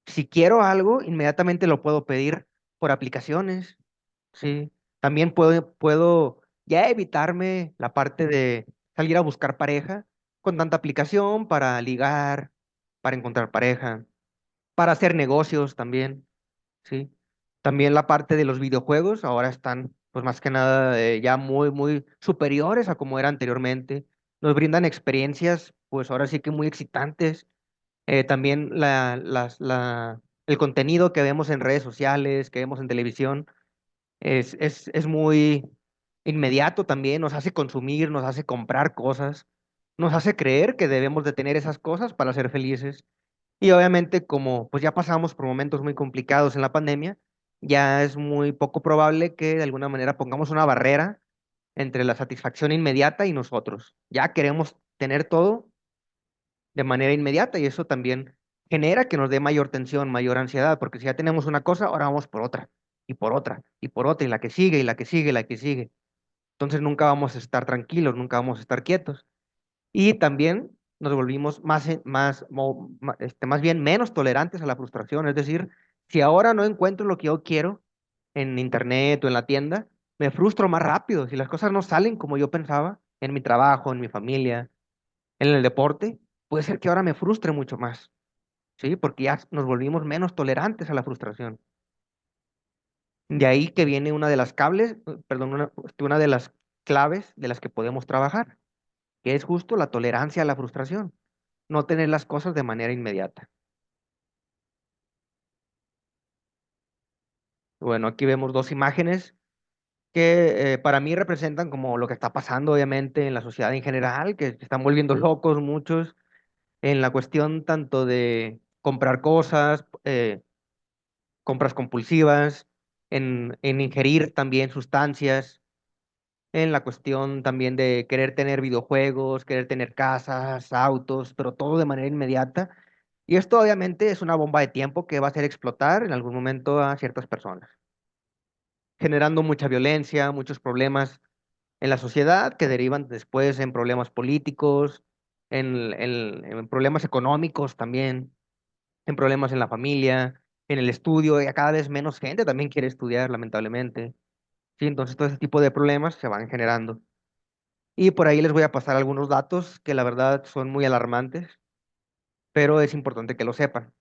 S1: si quiero algo, inmediatamente lo puedo pedir por aplicaciones, ¿sí? También puedo ya evitarme la parte de salir a buscar pareja con tanta aplicación para ligar, para encontrar pareja, para hacer negocios también. Sí. También la parte de los videojuegos ahora están, pues más que nada, ya muy superiores a como era anteriormente. Nos brindan experiencias, pues ahora sí que muy excitantes. También el contenido que vemos en redes sociales, que vemos en televisión, es muy inmediato también. Nos hace consumir, nos hace comprar cosas, nos hace creer que debemos de tener esas cosas para ser felices. Y obviamente, como pues ya pasamos por momentos muy complicados en la pandemia, ya es muy poco probable que de alguna manera pongamos una barrera entre la satisfacción inmediata y nosotros. Ya queremos tener todo de manera inmediata y eso también genera que nos dé mayor tensión, mayor ansiedad, porque si ya tenemos una cosa, ahora vamos por otra, y por otra, y por otra, y la que sigue, y la que sigue, y la que sigue. Entonces nunca vamos a estar tranquilos, nunca vamos a estar quietos. Y también nos volvimos más bien menos tolerantes a la frustración. Es decir, si ahora no encuentro lo que yo quiero en internet o en la tienda, me frustro más rápido. Si las cosas no salen como yo pensaba, en mi trabajo, en mi familia, en el deporte, puede ser que ahora me frustre mucho más, ¿sí? Porque ya nos volvimos menos tolerantes a la frustración. De ahí que viene una de las perdón, una de las claves de las que podemos trabajar, que es justo la tolerancia a la frustración, no tener las cosas de manera inmediata. Bueno, aquí vemos dos imágenes que para mí representan como lo que está pasando obviamente en la sociedad en general, que se están volviendo locos muchos en la cuestión tanto de comprar cosas, compras compulsivas, en ingerir también sustancias, en la cuestión también de querer tener videojuegos, querer tener casas, autos, pero todo de manera inmediata. Y esto obviamente es una bomba de tiempo que va a hacer explotar en algún momento a ciertas personas, generando mucha violencia, muchos problemas en la sociedad que derivan después en problemas políticos, en problemas económicos también, en problemas en la familia, en el estudio, y a cada vez menos gente también quiere estudiar, lamentablemente. Sí, entonces todo ese tipo de problemas se van generando. Y por ahí les voy a pasar algunos datos que la verdad son muy alarmantes, pero es importante que lo sepan.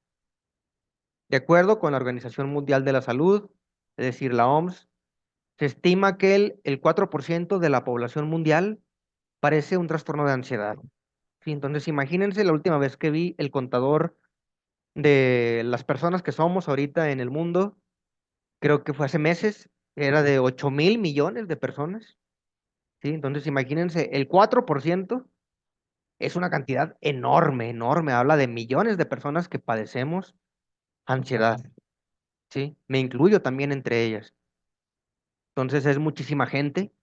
S1: De acuerdo con la Organización Mundial de la Salud, es decir, la OMS, se estima que el 4% de la población mundial padece un trastorno de ansiedad. Sí, entonces imagínense la última vez que vi el contador de las personas que somos ahorita en el mundo, creo que fue hace meses, era de 8.000 millones de personas. Sí, entonces imagínense, el 4% es una cantidad enorme, enorme. Habla de millones de personas que padecemos ansiedad. Sí, me incluyo también entre ellas. Entonces es muchísima gente,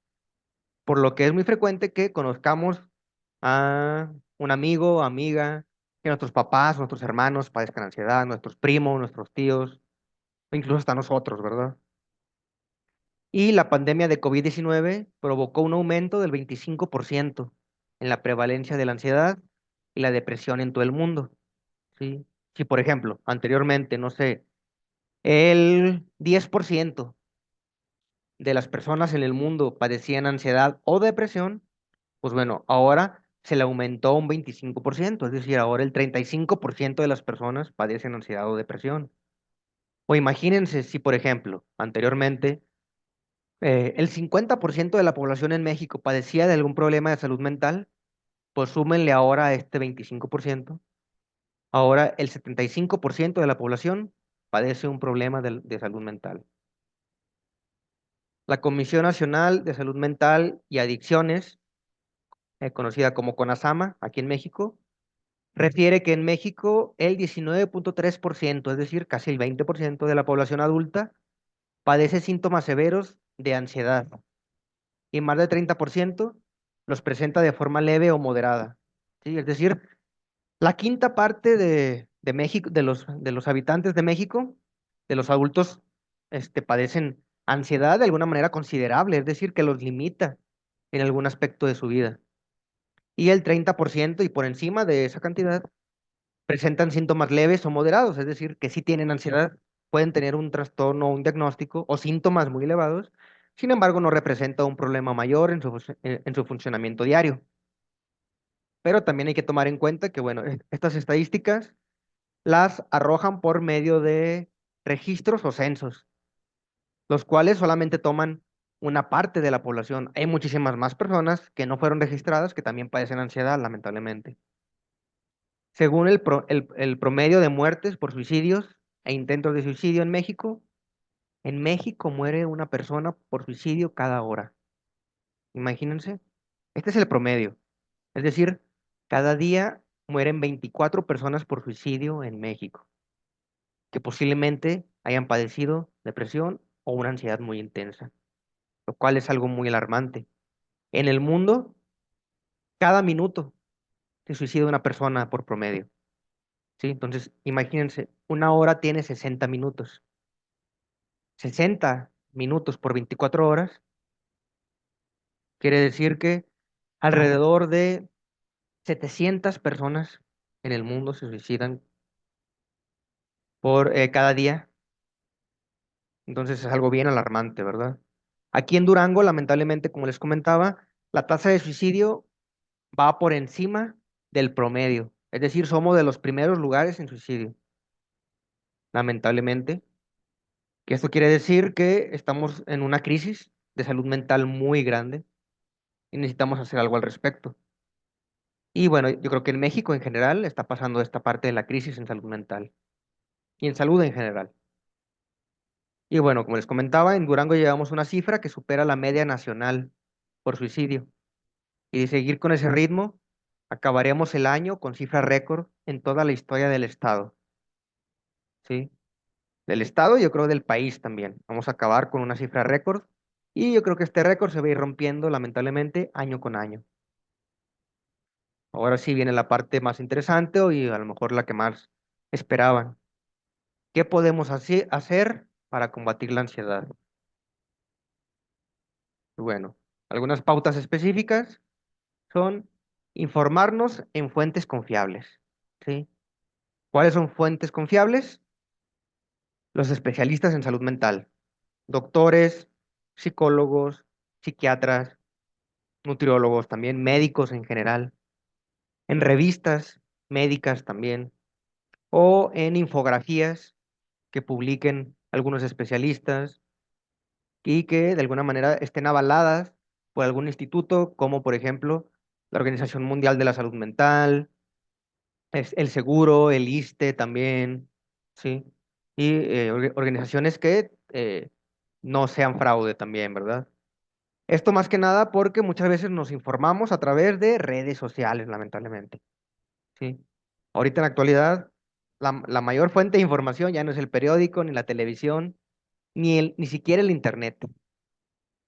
S1: por lo que es muy frecuente que conozcamos a un amigo, amiga, que nuestros papás, nuestros hermanos padezcan ansiedad, nuestros primos, nuestros tíos, o incluso hasta nosotros, ¿verdad? Y la pandemia de COVID-19 provocó un aumento del 25% en la prevalencia de la ansiedad y la depresión en todo el mundo, ¿sí? Si, por ejemplo, anteriormente, no sé, el 10% de las personas en el mundo padecían ansiedad o depresión, pues bueno, ahora se le aumentó un 25%, es decir, ahora el 35% de las personas padecen ansiedad o depresión. O imagínense si, por ejemplo, anteriormente el 50% de la población en México padecía de algún problema de salud mental, pues súmenle ahora a este 25%. Ahora el 75% de la población padece un problema de salud mental. La Comisión Nacional de Salud Mental y Adicciones, conocida como CONASAMA, aquí en México, refiere que en México el 19.3%, es decir, casi el 20% de la población adulta, padece síntomas severos de ansiedad y más del 30% los presenta de forma leve o moderada. ¿Sí? Es decir, la quinta parte de México, de los habitantes de México, de los adultos, padecen ansiedad de alguna manera considerable, es decir, que los limita en algún aspecto de su vida. Y el 30% y por encima de esa cantidad presentan síntomas leves o moderados, es decir, que sí tienen ansiedad, pueden tener un trastorno, un diagnóstico o síntomas muy elevados, sin embargo no representa un problema mayor en su funcionamiento diario. Pero también hay que tomar en cuenta que, bueno, estas estadísticas las arrojan por medio de registros o censos, los cuales solamente toman una parte de la población. Hay muchísimas más personas que no fueron registradas que también padecen ansiedad, lamentablemente. Según el promedio de muertes por suicidios e intentos de suicidio en México muere una persona por suicidio cada hora. Imagínense, este es el promedio. Es decir, cada día mueren 24 personas por suicidio en México, que posiblemente hayan padecido depresión o una ansiedad muy intensa, lo cual es algo muy alarmante. En el mundo, cada minuto se suicida una persona por promedio. ¿Sí? Entonces, imagínense, una hora tiene 60 minutos. 60 minutos por 24 horas quiere decir que alrededor de 700 personas en el mundo se suicidan por cada día. Entonces es algo bien alarmante, ¿verdad? Aquí en Durango, lamentablemente, como les comentaba, la tasa de suicidio va por encima del promedio. Es decir, somos de los primeros lugares en suicidio, lamentablemente. Que esto quiere decir que estamos en una crisis de salud mental muy grande y necesitamos hacer algo al respecto. Y bueno, yo creo que en México en general está pasando esta parte de la crisis en salud mental y en salud en general. Y bueno, como les comentaba, en Durango llevamos una cifra que supera la media nacional por suicidio. Y de seguir con ese ritmo, acabaremos el año con cifra récord en toda la historia del estado, ¿sí? Del estado y yo creo del país también. Vamos a acabar con una cifra récord y yo creo que este récord se va a ir rompiendo lamentablemente año con año. Ahora sí viene la parte más interesante y a lo mejor la que más esperaban. ¿Qué podemos hacer para combatir la ansiedad? Bueno, algunas pautas específicas son informarnos en fuentes confiables, ¿sí? ¿Cuáles son fuentes confiables? Los especialistas en salud mental, doctores, psicólogos, psiquiatras, nutriólogos también, médicos en general, en revistas médicas también, o en infografías que publiquen algunos especialistas y que de alguna manera estén avaladas por algún instituto, como por ejemplo la Organización Mundial de la Salud Mental, el Seguro, el ISSSTE también, ¿sí? Y organizaciones que no sean fraude también, ¿verdad? Esto más que nada porque muchas veces nos informamos a través de redes sociales, lamentablemente, ¿sí? Ahorita en la actualidad, la mayor fuente de información ya no es el periódico, ni la televisión, ni siquiera el internet,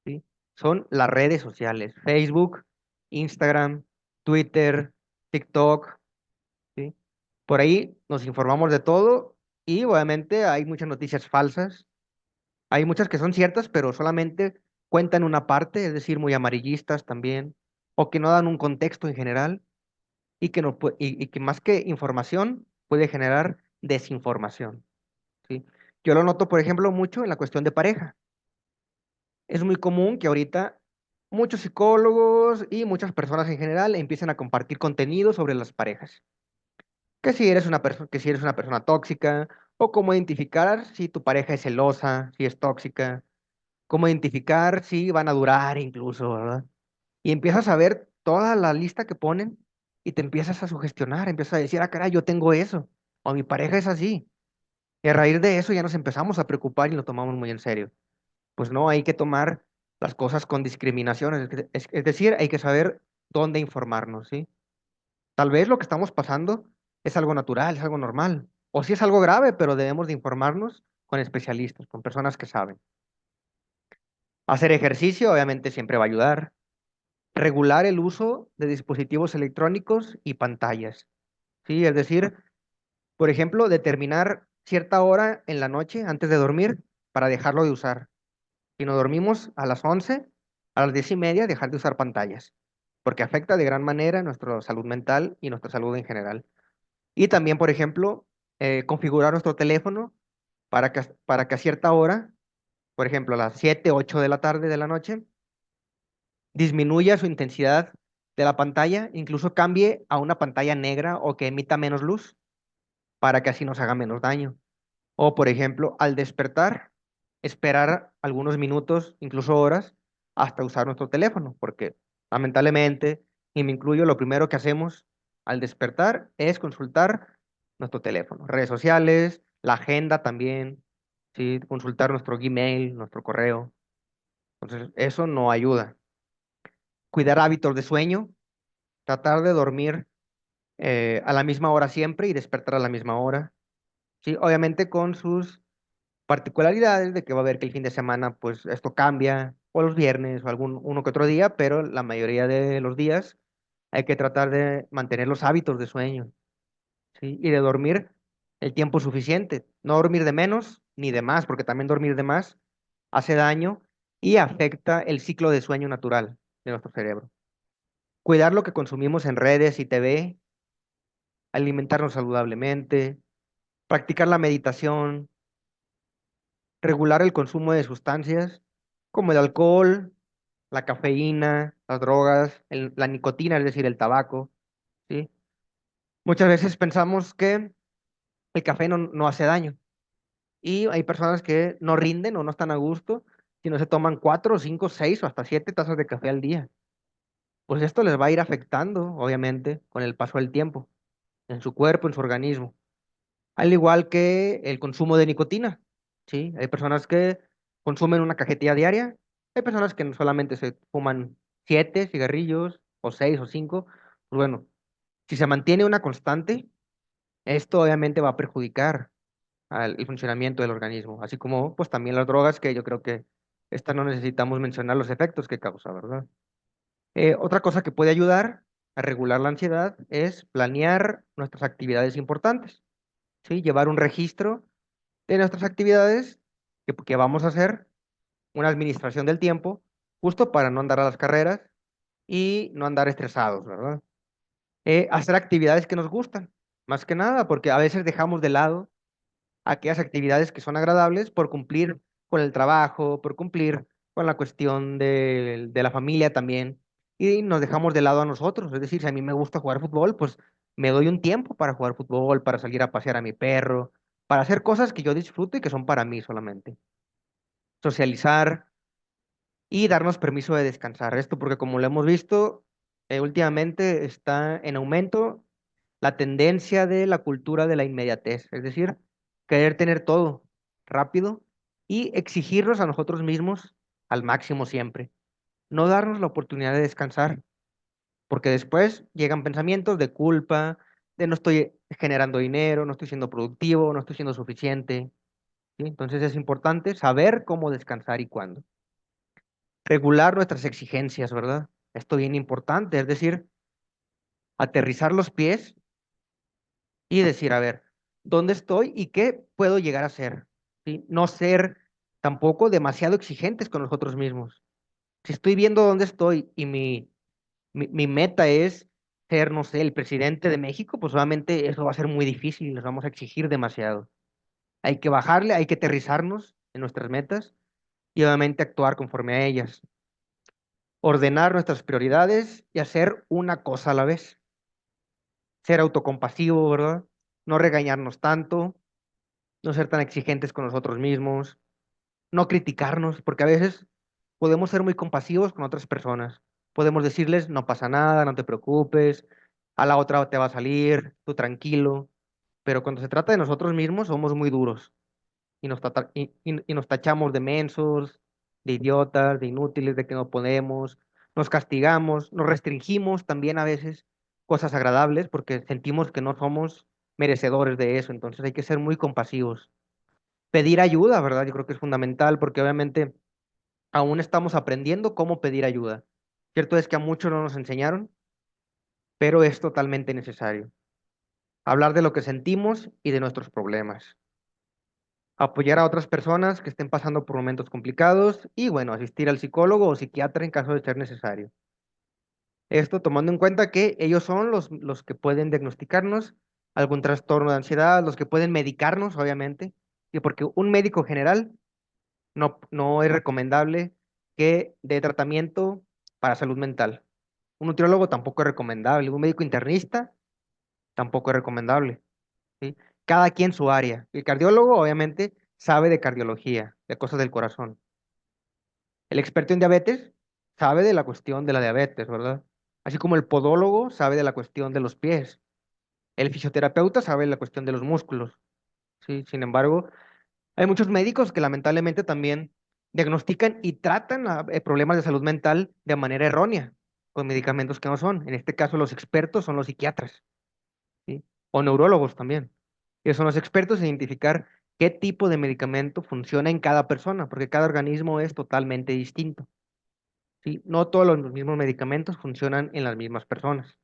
S1: ¿sí? Son las redes sociales, Facebook, Instagram, Twitter, TikTok, ¿sí? Por ahí nos informamos de todo y obviamente hay muchas noticias falsas. Hay muchas que son ciertas, pero solamente cuentan una parte, es decir, muy amarillistas también, o que no dan un contexto en general y que, no, y que más que información puede generar desinformación, ¿sí? Yo lo noto, por ejemplo, mucho en la cuestión de pareja. Es muy común que ahorita muchos psicólogos y muchas personas en general empiecen a compartir contenido sobre las parejas. Que si eres una persona, que si eres una persona tóxica, o cómo identificar si tu pareja es celosa, si es tóxica, cómo identificar si van a durar incluso, ¿verdad? Y empiezas a ver toda la lista que ponen y te empiezas a sugestionar, empiezas a decir, ah, caray, yo tengo eso, o mi pareja es así. Y a raíz de eso ya nos empezamos a preocupar y lo tomamos muy en serio. Pues no, hay que tomar las cosas con discriminación, es decir, hay que saber dónde informarnos, ¿sí? Tal vez lo que estamos pasando es algo natural, es algo normal, o si es algo grave, pero debemos de informarnos con especialistas, con personas que saben. Hacer ejercicio obviamente siempre va a ayudar. Regular el uso de dispositivos electrónicos y pantallas, ¿sí? Es decir, por ejemplo, determinar cierta hora en la noche antes de dormir para dejarlo de usar. Si nos dormimos a las 11, a las 10:30, dejar de usar pantallas, porque afecta de gran manera nuestra salud mental y nuestra salud en general. Y también, por ejemplo, configurar nuestro teléfono para que a cierta hora, por ejemplo, a las 7, 8 de la tarde de la noche, disminuya su intensidad de la pantalla, incluso cambie a una pantalla negra o que emita menos luz para que así nos haga menos daño. O, por ejemplo, al despertar, esperar algunos minutos, incluso horas, hasta usar nuestro teléfono, porque lamentablemente, y me incluyo, lo primero que hacemos al despertar es consultar nuestro teléfono, redes sociales, la agenda también, ¿sí? Consultar nuestro Gmail, nuestro correo. Entonces, eso no ayuda. Cuidar hábitos de sueño, tratar de dormir a la misma hora siempre y despertar a la misma hora. Sí, obviamente con sus particularidades de que va a haber que el fin de semana, pues esto cambia, o los viernes, o algún uno que otro día, pero la mayoría de los días hay que tratar de mantener los hábitos de sueño, ¿sí? Y de dormir el tiempo suficiente. No dormir de menos ni de más, porque también dormir de más hace daño y afecta el ciclo de sueño natural de nuestro cerebro. Cuidar lo que consumimos en redes y TV, alimentarnos saludablemente, practicar la meditación, regular el consumo de sustancias como el alcohol, la cafeína, las drogas, la nicotina, es decir, el tabaco, ¿sí? Muchas veces pensamos que el café no hace daño y hay personas que no rinden o no están a gusto si no se toman 4, 5, 6 o hasta 7 tazas de café al día. Pues esto les va a ir afectando, obviamente, con el paso del tiempo, en su cuerpo, en su organismo. Al igual que el consumo de nicotina, ¿sí? Hay personas que consumen una cajetilla diaria, hay personas que solamente se fuman 7 cigarrillos, o 6 o 5. Pues bueno, si se mantiene una constante, esto obviamente va a perjudicar el funcionamiento del organismo, así como pues también las drogas, que yo creo que esta no necesitamos mencionar los efectos que causa, ¿verdad? Otra cosa que puede ayudar a regular la ansiedad es planear nuestras actividades importantes, ¿sí? Llevar un registro de nuestras actividades que vamos a hacer, una administración del tiempo, justo para no andar a las carreras y no andar estresados, ¿verdad? Hacer actividades que nos gustan, más que nada, porque a veces dejamos de lado aquellas actividades que son agradables por cumplir con el trabajo, por cumplir con la cuestión de la familia también, y nos dejamos de lado a nosotros. Es decir, si a mí me gusta jugar fútbol, pues me doy un tiempo para jugar fútbol, para salir a pasear a mi perro, para hacer cosas que yo disfruto y que son para mí solamente. Socializar y darnos permiso de descansar. Esto porque como lo hemos visto, últimamente está en aumento la tendencia de la cultura de la inmediatez, es decir, querer tener todo rápido y exigirnos a nosotros mismos al máximo siempre. No darnos la oportunidad de descansar, porque después llegan pensamientos de culpa, de no estoy generando dinero, no estoy siendo productivo, no estoy siendo suficiente, ¿sí? Entonces es importante saber cómo descansar y cuándo. Regular nuestras exigencias, ¿verdad? Esto bien importante, es decir, aterrizar los pies y decir, a ver, ¿dónde estoy y qué puedo llegar a ser? ¿Sí? No ser tampoco demasiado exigentes con nosotros mismos. Si estoy viendo dónde estoy y mi meta es ser, no sé, el presidente de México, pues obviamente eso va a ser muy difícil y nos vamos a exigir demasiado. Hay que bajarle, hay que aterrizarnos en nuestras metas y obviamente actuar conforme a ellas. Ordenar nuestras prioridades y hacer una cosa a la vez. Ser autocompasivo, ¿verdad? No regañarnos tanto, no ser tan exigentes con nosotros mismos, no criticarnos, porque a veces podemos ser muy compasivos con otras personas. Podemos decirles, no pasa nada, no te preocupes, a la otra te va a salir, tú tranquilo, pero cuando se trata de nosotros mismos somos muy duros y y nos tachamos de mensos, de idiotas, de inútiles, de que no podemos, nos castigamos, nos restringimos también a veces cosas agradables porque sentimos que no somos merecedores de eso, entonces hay que ser muy compasivos. Pedir ayuda, ¿verdad? Yo creo que es fundamental porque obviamente aún estamos aprendiendo cómo pedir ayuda. Cierto es que a muchos no nos enseñaron, pero es totalmente necesario. Hablar de lo que sentimos y de nuestros problemas. Apoyar a otras personas que estén pasando por momentos complicados y, bueno, asistir al psicólogo o psiquiatra en caso de ser necesario. Esto tomando en cuenta que ellos son los que pueden diagnosticarnos algún trastorno de ansiedad, los que pueden medicarnos, obviamente, y porque un médico general no es recomendable que dé tratamiento para salud mental. Un nutriólogo tampoco es recomendable, un médico internista tampoco es recomendable, ¿sí? Cada quien su área. El cardiólogo, obviamente, sabe de cardiología, de cosas del corazón. El experto en diabetes sabe de la cuestión de la diabetes, ¿verdad? Así como el podólogo sabe de la cuestión de los pies. El fisioterapeuta sabe de la cuestión de los músculos, ¿sí? Sin embargo, hay muchos médicos que lamentablemente también diagnostican y tratan problemas de salud mental de manera errónea, con medicamentos que no son. En este caso, los expertos son los psiquiatras, ¿sí? O neurólogos también. Ellos son los expertos en identificar qué tipo de medicamento funciona en cada persona, porque cada organismo es totalmente distinto, ¿sí? No todos los mismos medicamentos funcionan en las mismas personas.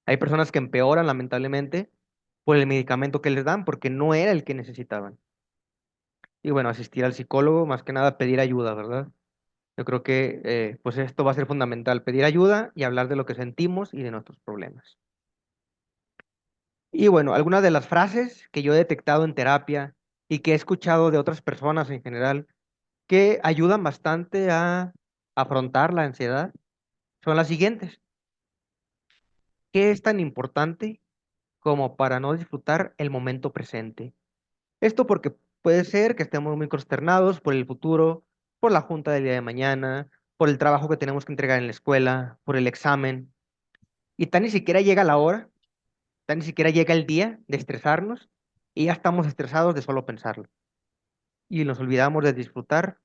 S1: Hay personas que empeoran lamentablemente por el medicamento que les dan porque no era el que necesitaban. Y bueno, asistir al psicólogo, más que nada pedir ayuda, ¿verdad? Yo creo que pues esto va a ser fundamental, pedir ayuda y hablar de lo que sentimos y de nuestros problemas. Y bueno, algunas de las frases que yo he detectado en terapia y que he escuchado de otras personas en general que ayudan bastante a afrontar la ansiedad son las siguientes. ¿Qué es tan importante como para no disfrutar el momento presente? Esto porque puede ser que estemos muy consternados por el futuro, por la junta del día de mañana, por el trabajo que tenemos que entregar en la escuela, por el examen, y tan ni siquiera llega la hora, tan ni siquiera llega el día de estresarnos, y ya estamos estresados de solo pensarlo. Y nos olvidamos de disfrutar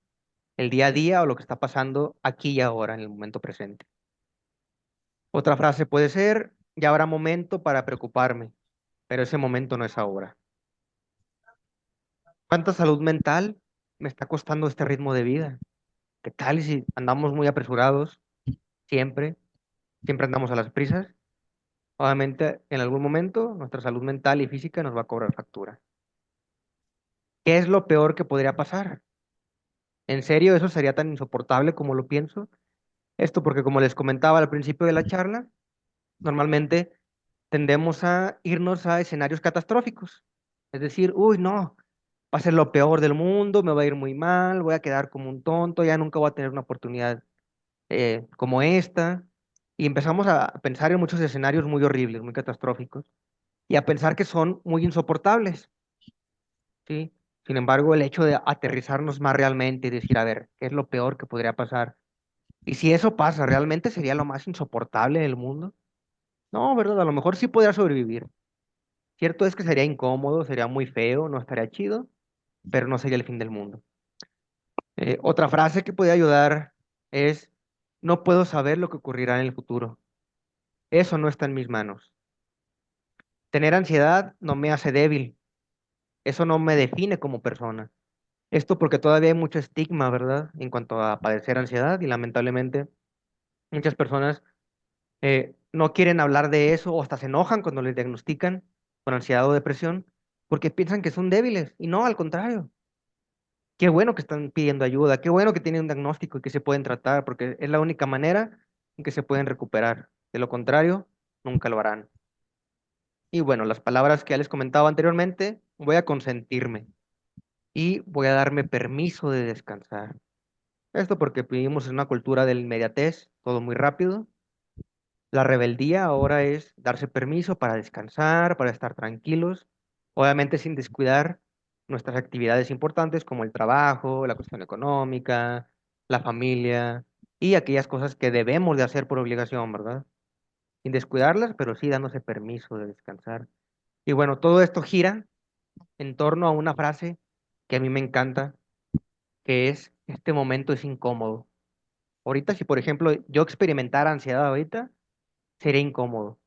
S1: el día a día o lo que está pasando aquí y ahora, en el momento presente. Otra frase puede ser, ya habrá momento para preocuparme, pero ese momento no es ahora. ¿Cuánta salud mental me está costando este ritmo de vida? ¿Qué tal si andamos muy apresurados siempre, siempre andamos a las prisas? Obviamente, en algún momento, nuestra salud mental y física nos va a cobrar factura. ¿Qué es lo peor que podría pasar? ¿En serio eso sería tan insoportable como lo pienso? Esto porque, como les comentaba al principio de la charla, normalmente tendemos a irnos a escenarios catastróficos. Es decir, uy, no, va a ser lo peor del mundo, me va a ir muy mal, voy a quedar como un tonto, ya nunca voy a tener una oportunidad como esta. Y empezamos a pensar en muchos escenarios muy horribles, muy catastróficos, y a pensar que son muy insoportables, ¿sí? Sin embargo, el hecho de aterrizarnos más realmente y decir, a ver, ¿qué es lo peor que podría pasar? Y si eso pasa, ¿realmente sería lo más insoportable del mundo? No, ¿verdad? A lo mejor sí podría sobrevivir. Cierto es que sería incómodo, sería muy feo, no estaría chido, pero no sería el fin del mundo. Otra frase que puede ayudar es, no puedo saber lo que ocurrirá en el futuro. Eso no está en mis manos. Tener ansiedad no me hace débil. Eso no me define como persona. Esto porque todavía hay mucho estigma, ¿verdad? En cuanto a padecer ansiedad y lamentablemente muchas personas no quieren hablar de eso o hasta se enojan cuando les diagnostican con ansiedad o depresión porque piensan que son débiles y no, al contrario. Qué bueno que están pidiendo ayuda, qué bueno que tienen un diagnóstico y que se pueden tratar porque es la única manera en que se pueden recuperar. De lo contrario, nunca lo harán. Y bueno, las palabras que ya les comentaba anteriormente, voy a consentirme y voy a darme permiso de descansar. Esto porque vivimos en una cultura del inmediatez, todo muy rápido. La rebeldía ahora es darse permiso para descansar, para estar tranquilos, obviamente sin descuidar nuestras actividades importantes como el trabajo, la cuestión económica, la familia y aquellas cosas que debemos de hacer por obligación, ¿verdad? Sin descuidarlas, pero sí dándose permiso de descansar. Y bueno, todo esto gira en torno a una frase que a mí me encanta, que es, este momento es incómodo. Ahorita, si por ejemplo yo experimentara ansiedad ahorita, sería incómodo,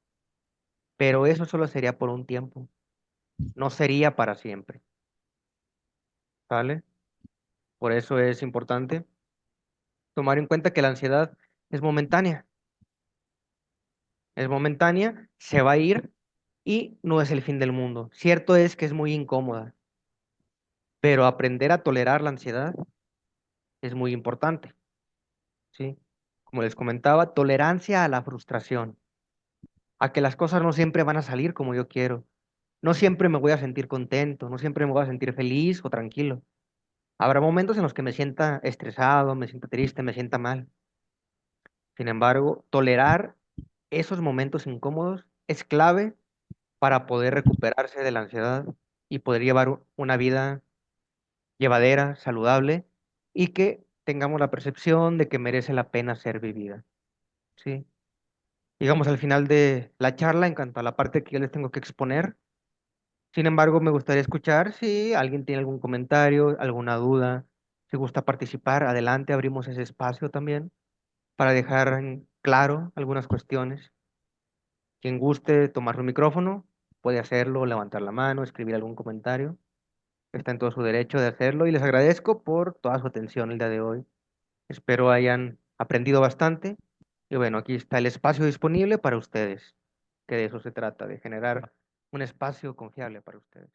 S1: pero eso solo sería por un tiempo, no sería para siempre, ¿vale? Por eso es importante tomar en cuenta que la ansiedad es momentánea, se va a ir y no es el fin del mundo. Cierto es que es muy incómoda, pero aprender a tolerar la ansiedad es muy importante, ¿sí? Como les comentaba, tolerancia a la frustración, a que las cosas no siempre van a salir como yo quiero. No siempre me voy a sentir contento, no siempre me voy a sentir feliz o tranquilo. Habrá momentos en los que me sienta estresado, me sienta triste, me sienta mal. Sin embargo, tolerar esos momentos incómodos es clave para poder recuperarse de la ansiedad y poder llevar una vida llevadera, saludable y que tengamos la percepción de que merece la pena ser vivida. ¿Sí? Llegamos al final de la charla en cuanto a la parte que yo les tengo que exponer. Sin embargo, me gustaría escuchar si alguien tiene algún comentario, alguna duda, si gusta participar, adelante, abrimos ese espacio también para dejar en claro algunas cuestiones. Quien guste tomar su micrófono puede hacerlo, levantar la mano, escribir algún comentario. Está en todo su derecho de hacerlo y les agradezco por toda su atención el día de hoy. Espero hayan aprendido bastante y bueno, aquí está el espacio disponible para ustedes, que de eso se trata, de generar un espacio confiable para ustedes.